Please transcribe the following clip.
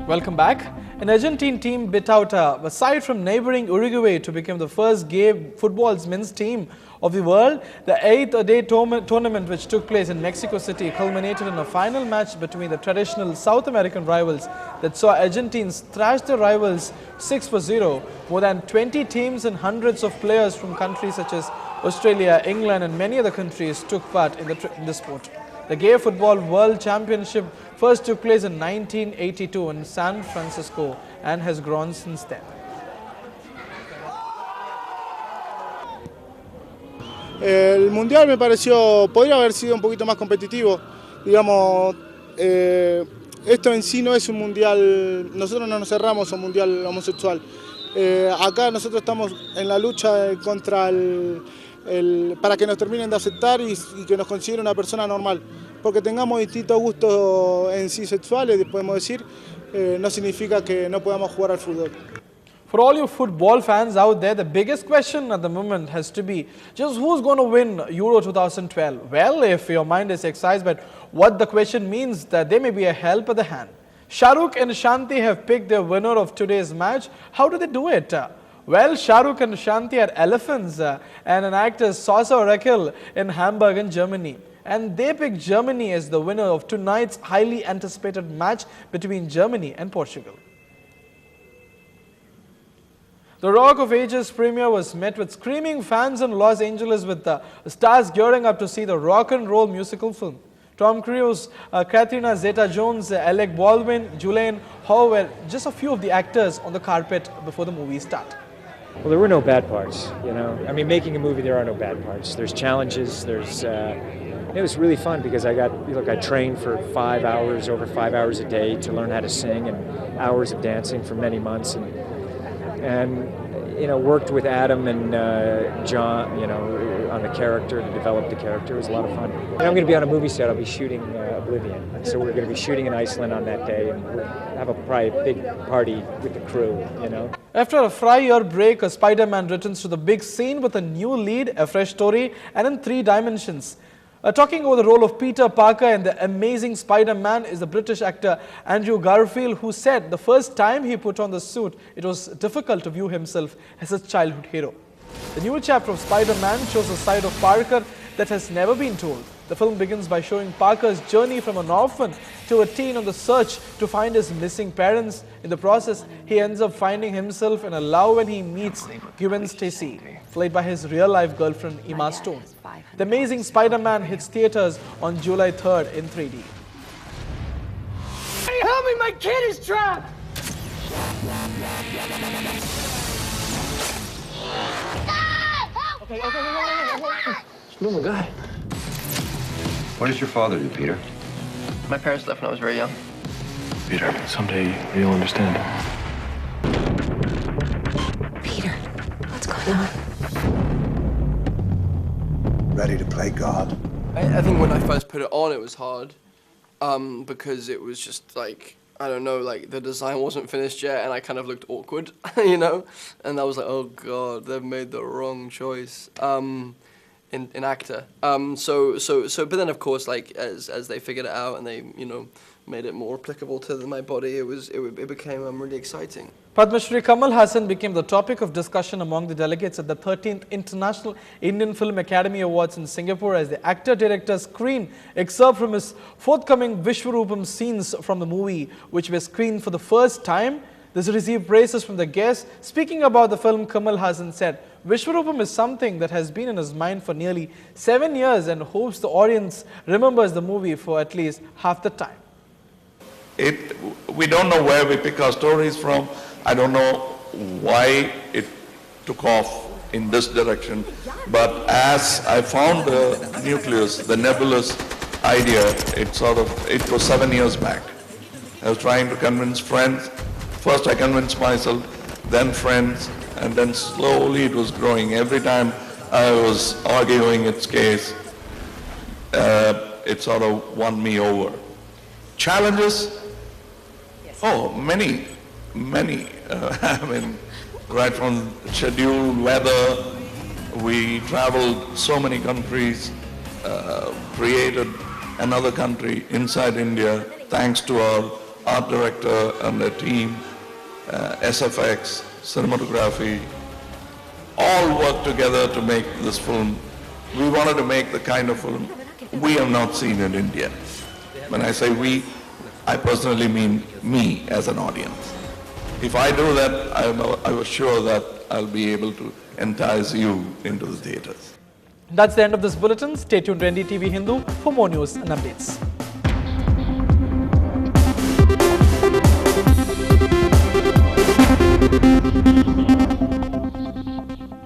Welcome back. An Argentine team bit out a side from neighboring Uruguay to become the first gay football's men's team of the world. The 8-day tournament, which took place in Mexico City, culminated in a final match between the traditional South American rivals that saw Argentines thrash their rivals 6-0. More than 20 teams and hundreds of players from countries such as Australia, England and many other countries took part in the sport. The Gay Football World Championship first took place in 1982 in San Francisco and has grown since then. El mundial me pareció, podría haber sido un poquito más competitivo, digamos, esto en sí no es un mundial, nosotros no nos cerramos a un mundial homosexual, acá nosotros estamos en la lucha contra para que nos terminen de aceptar y que nos consideren una persona normal, porque tengamos distintos gustos en sí sexuales, podemos decir, no significa que no podamos jugar al fútbol. For all you football fans out there, the biggest question at the moment has to be just who's going to win Euro 2012? Well, if your mind is excited by what the question means, that there may be a help at the hand. Shah Rukh and Shanti have picked their winner of today's match. How do they do it? Well, Shah Rukh and Shanti are elephants and an actor Sosa Raquel in Hamburg in Germany. And they picked Germany as the winner of tonight's highly anticipated match between Germany and Portugal. The Rock of Ages premiere was met with screaming fans in Los Angeles, with the stars gearing up to see the rock and roll musical film. Tom Cruise, Catherine Zeta-Jones, Alec Baldwin, Julianne Hough were just a few of the actors on the carpet before the movie started. Well, there were no bad parts, you know. I mean, making a movie, there are no bad parts. There's challenges, it was really fun because I trained for 5 hours, over 5 hours a day to learn how to sing, and hours of dancing for many months, and you know, worked with Adam and John, you know, on the character, to develop the character. It was a lot of fun. And I'm going to be on a movie set. I'll be shooting Oblivion, so we're going to be shooting in Iceland on that day, and we'll have probably a big party with the crew, you know. After a 5-year break, Spider-Man returns to the big scene with a new lead, a fresh story, and in 3 dimensions. Talking over the role of Peter Parker and the Amazing Spider-Man is the British actor Andrew Garfield, who said the first time he put on the suit, it was difficult to view himself as a childhood hero. The new chapter of Spider-Man shows a side of Parker that has never been told. The film begins by showing Parker's journey from an orphan to a teen on the search to find his missing parents. In the process, he ends up finding himself in a love when he meets Gwen Stacy, played by his real-life girlfriend Emma Stone. The Amazing Spider-Man hits theaters on July 3rd in 3D. Hey, help me! My kid is trapped! Okay. Oh my God. What does your father do, Peter? My parents left when I was very young. Peter, someday you'll understand. Peter, what's going on? Ready to play God? I think when I first put it on, it was hard because it was just like, I don't know, like the design wasn't finished yet and I kind of looked awkward, you know? And I was like, oh God, they've made the wrong choice in actor. But then of course, like as they figured it out and they, you know, made it more applicable to my body, it became really exciting. Padma Shri Kamal Haasan became the topic of discussion among the delegates at the 13th International Indian Film Academy Awards in Singapore as the actor-director screened excerpt from his forthcoming Vishwarupam scenes from the movie, which were screened for the first time. This received praises from the guests. Speaking about the film, Kamal Haasan said, Vishwarupam is something that has been in his mind for nearly 7 years and hopes the audience remembers the movie for at least half the time. We don't know where we pick our stories from. I don't know why it took off in this direction, but as I found the nucleus, the nebulous idea, it was 7 years back. I was trying to convince friends. First I convinced myself, then friends, and then slowly it was growing. Every time I was arguing its case, it sort of won me over. Challenges? Oh, many. I mean, right from scheduled weather, we traveled so many countries, created another country inside India, thanks to our art director and their team, SFX, cinematography, all worked together to make this film. We wanted to make the kind of film we have not seen in India. When I say we, I personally mean me as an audience. If I do that, I was sure that I'll be able to entice you into the theaters. That's the end of this bulletin. Stay tuned to NDTV Hindu for more news and updates.